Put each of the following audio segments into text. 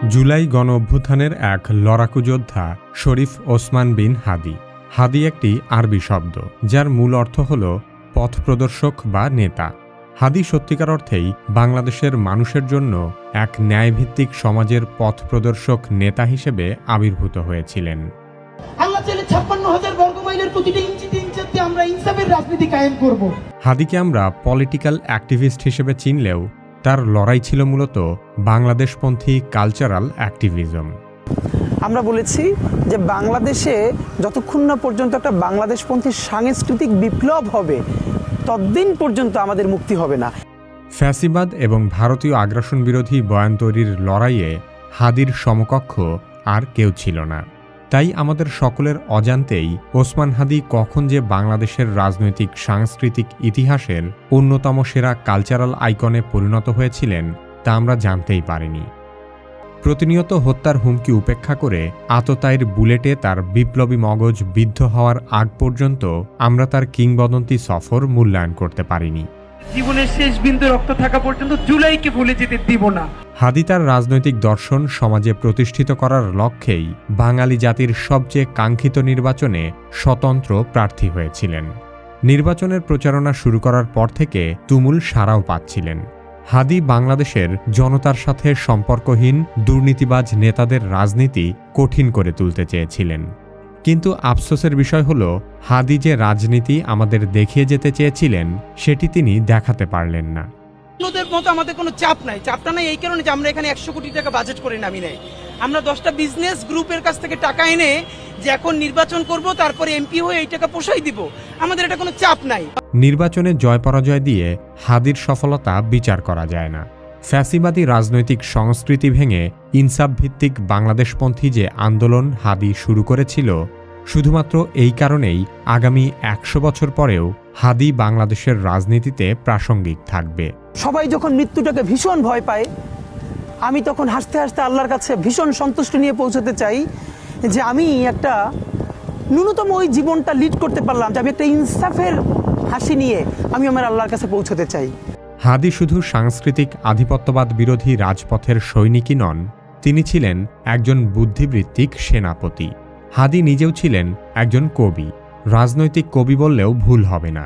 জুলাই গণঅভ্যুত্থানের এক লড়াকু যোদ্ধা শরীফ ওসমান বিন হাদি। হাদি একটি আরবি শব্দ, যার মূল অর্থ হল পথ প্রদর্শক বা নেতা। হাদি সত্যিকার অর্থেই বাংলাদেশের মানুষের জন্য এক ন্যায়ভিত্তিক সমাজের পথ প্রদর্শক নেতা হিসেবে আবির্ভূত হয়েছিলেন। আল্লাহ চাইলে ৫৬,০০০ বর্গমাইলের প্রতিটা ইঞ্চিতে ইঞ্চিতে আমরা ইনসাফের রাজনীতি কায়েম করব। হাদিকে আমরা পলিটিক্যাল অ্যাক্টিভিস্ট হিসেবে চিনলেও তার লড়াই ছিল মূলত বাংলাদেশপন্থী কালচারাল অ্যাক্টিভিজম। আমরা বলেছি যে বাংলাদেশে যতক্ষণ না পর্যন্ত একটা বাংলাদেশপন্থী সাংস্কৃতিক বিপ্লব হবে ততদিন পর্যন্ত আমাদের মুক্তি হবে না। ফ্যাসিবাদ এবং ভারতীয় আগ্রাসন বিরোধী বয়ান তৈরির লড়াইয়ে হাদির সমকক্ষ আর কেউ ছিল না। তাই আমাদের সকলের অজান্তেই ওসমান হাদি কখন যে বাংলাদেশের রাজনৈতিক সাংস্কৃতিক ইতিহাসের অন্যতম সেরা কালচারাল আইকনে পরিণত হয়েছিলেন তা আমরা জানতেই পারিনি। প্রতিনিয়ত হত্যার হুমকি উপেক্ষা করে আততায়ীর বুলেটে তার বিপ্লবী মগজ বিদ্ধ হওয়ার আগ পর্যন্ত আমরা তার কিংবদন্তি সফর মূল্যায়ন করতে পারিনি। জীবনের শেষ বিন্দু রক্ত থাকা পর্যন্ত জুলাইকে ভুলে যেতে দিব না। হাদি তার রাজনৈতিক দর্শন সমাজে প্রতিষ্ঠিত করার লক্ষ্যেই বাঙালি জাতির সবচেয়ে কাঙ্ক্ষিত নির্বাচনে স্বতন্ত্র প্রার্থী হয়েছিলেন। নির্বাচনের প্রচারণা শুরু করার পর থেকে তুমুল সাড়াও পাচ্ছিলেন। হাদি বাংলাদেশের জনতার সাথে সম্পর্কহীন দুর্নীতিবাজ নেতাদের রাজনীতি কঠিন করে তুলতে চেয়েছিলেন। কিন্তু আফসোসের বিষয় হল, হাদি যে রাজনীতি আমাদের দেখিয়ে যেতে চেয়েছিলেন সেটি তিনি দেখাতে পারলেন না। অন্যদের মতো আমাদের কোনো চাপ নাই। চাপটা নাই এই কারণে যে আমরা এখানে ১০০ কোটি টাকা বাজেট করে নামি নাই। আমরা 10টা বিজনেস গ্রুপের কাছ থেকে টাকা এনে যে এখন নির্বাচন করব, তারপরে এমপি হয়ে এই টাকা পোষাই দিব, আমাদের এটা কোনো চাপ নাই। নির্বাচনে জয় পরাজয় দিয়ে হাদির সফলতা বিচার করা যায় না। ফ্যাসিবাদী রাজনৈতিক সংস্কৃতি ভেঙে ইনসাফ ভিত্তিক বাংলাদেশপন্থী যে আন্দোলন হাদি শুরু করেছিল, শুধুমাত্র এই কারণেই আগামী ১০০ বছর পরেও হাদি বাংলাদেশের রাজনীতিতে প্রাসঙ্গিক থাকবে। সবাই যখন মৃত্যুটাকে ভীষণ ভয় পায়, আমি তখন হাসতে হাসতে আল্লাহর কাছে ভীষণ সন্তুষ্টি নিয়ে পৌঁছতে চাই যে আমি একটা ন্যূনতম ওই জীবনটা লিড করতে পারলাম, যে আমি একটা ইনসাফের হাসি নিয়ে আমি আমার আল্লাহর কাছে পৌঁছতে চাই। হাদি শুধু সাংস্কৃতিক আধিপত্যবাদ বিরোধী রাজপথের সৈনিকই নন, তিনি ছিলেন একজন বুদ্ধিবৃত্তিক সেনাপতি। হাদি নিজেও ছিলেন একজন কবি, রাজনৈতিক কবি বললেও ভুল হবে না।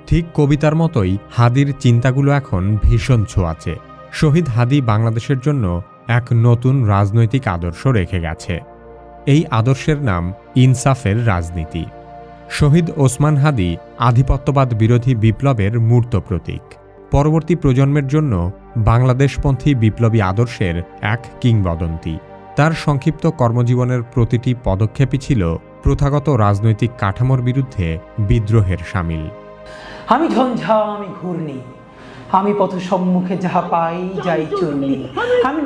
ঠিক কবিতার মতোই হাদির চিন্তাগুলো এখন ভীষণ ছোঁয়াচে। শহীদ হাদি বাংলাদেশের জন্য এক নতুন রাজনৈতিক আদর্শ রেখে গেছে। এই আদর্শের নাম ইনসাফের রাজনীতি। শহীদ ওসমান হাদি আধিপত্যবাদ বিরোধী বিপ্লবের মূর্ত প্রতীক। পরবর্তী প্রজন্মের জন্য বাংলাদেশপন্থী বিপ্লবী আদর্শের এক কিংবদন্তি। তার সংক্ষিপ্ত কর্মজীবনের প্রতিটি পদক্ষেপই ছিল প্রথাগত রাজনৈতিক কাঠামোর বিরুদ্ধে বিদ্রোহের শামিল। আমি ঝঞ্ঝা, আমি ঘূর্ণি, আমি পথ সম্মুখে যাহা পাই যাই চূর্ণি, আমি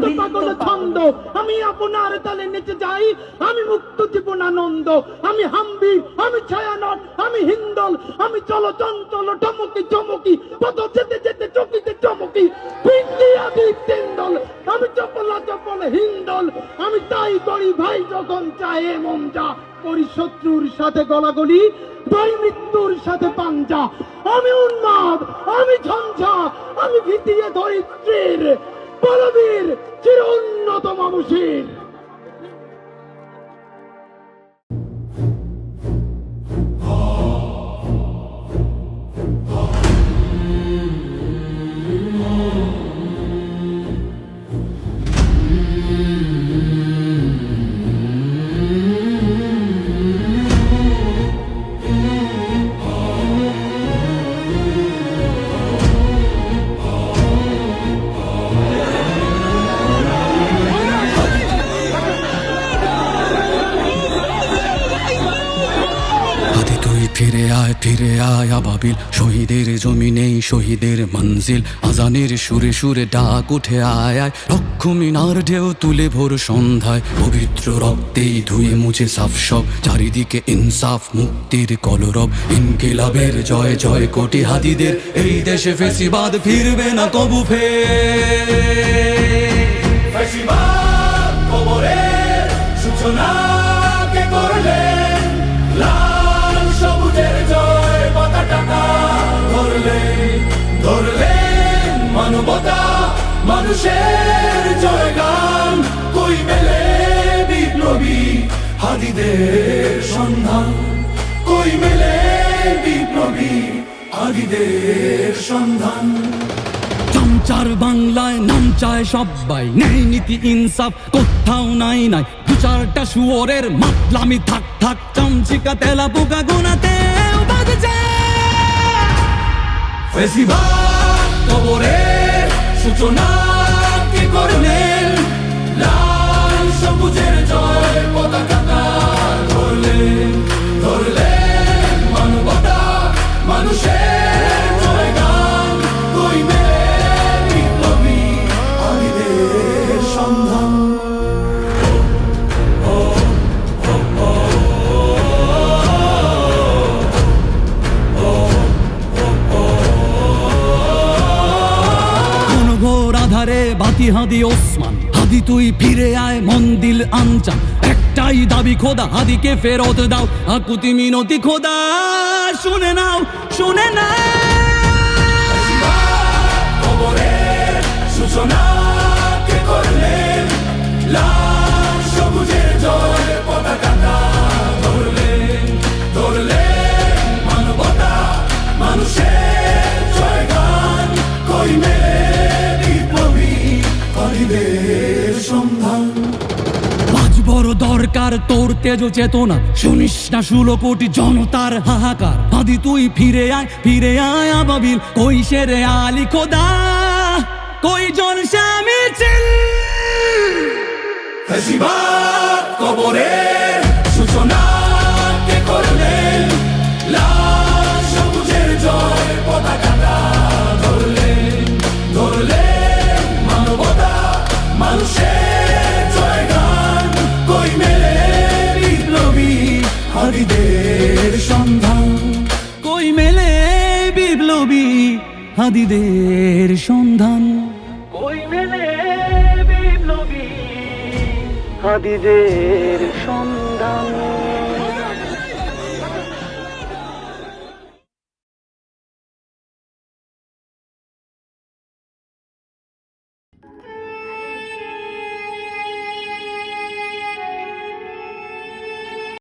ছন্দ, আমি আপনার তালে নেচে যাই, আমি মুক্ত জীবন আনন্দ, আমি হাম্বি, আমি ছায়ানট, আমি হিন্দল, আমি চলো চঞ্চল টমকি চমকি, পথ যেতে যেতে চকিতে চমকি, পিন্ডি আদি তিন্দল, আমি চপলা চপল হিন্দল, আমি তাই করি ভাই যখন চায় মন যা করি, শত্রুর সাথে গলাগলি, ভাই মৃত্যুর সাথে পাঞ্জা, আমি উন্মাদ, আমি ঝঞ্ঝা, আমি ভিতিয়ে ধরিত্রীর বলবীর চির উন্নত মানুষের। ফিরে আয় আবাবিল, শহীদের জমিনেই শহীদের মঞ্জিল, আজানের সুরে সুরে ডাক উঠে আয় আয়, রক্ষমিনার ঢেউ তুলে ভোর সন্ধ্যায়, পবিত্র রক্তেই ধুয়ে মুছে সাফ সব, চারিদিকে ইনসাফ মুক্তির কলরব, ইনকিলাবের জয় জয় কোটি হাদিদের, এই দেশে ফেসিবাদ ফিরবে না কবু ফেসিবাদ কবরের সূচনা কে করলেন, লাল সবুজের জয় পতাকা ধরলেন মানবতা মানুষের জয়গান, কই হাদিদের সন্ধান, কই মেলে বিপ্লবী হাদিদের সন্ধান। চামচার বাংলায় নাম চায় সবাই, ন্যায় নীতি ইনসাফ কোথাও নাই নাই। দু চারটা শুয়োরের মাতলামি থাক থাক, চামচিকা তেলা পোকা গোনাতে বাজছে। ফেসিবাদ কবরের সূচনা কে করলেন, লাল সবুজের জয় পতাকাটা ধরলেন, ধরলেন মানবতা মানুষের জয়গান, কই মেলে বিপ্লবী হাদিদের সন্ধান। ঘোর আধারে বাতি হাদি ওসমান, হাদি তুই ফিরে আয় মন দিল আনচান। একটাই দাবি খোদা, হাদিকে ফেরত দাও, আকুতি মিনতি খোদা শুনে নাও, শুনে নাও। কবরের সূচনা কে করলেন, লাল সবুজের জয় পতাকাটা ধরলেন, ধরলেন মানবতা মানুষের জয়গান, কই মেলে হাদিদের সন্ধান। আজ বড় দরকার তোর তেজ চেতনা, শুনিস না 16 কোটি জনতার হাহাকার। হাদি তুই ফিরে আয় আবাবিল, কই শেরে আলী খোদা, কই জন স্বামী চিল। ফেসিবাদ কবরের সূচনা কে করলেন, লাল সবুজের জয় পতাকাটা ধরলেন, ধরলেন মানবতা মানুষের জয়গান, কই মেলে বিপ্লবী হাদিদের সন্ধান, কই মেলে বিপ্লবী হাদিদের সন্ধান, কই মেলে বিপ্লবী হাদিদের সন্ধান।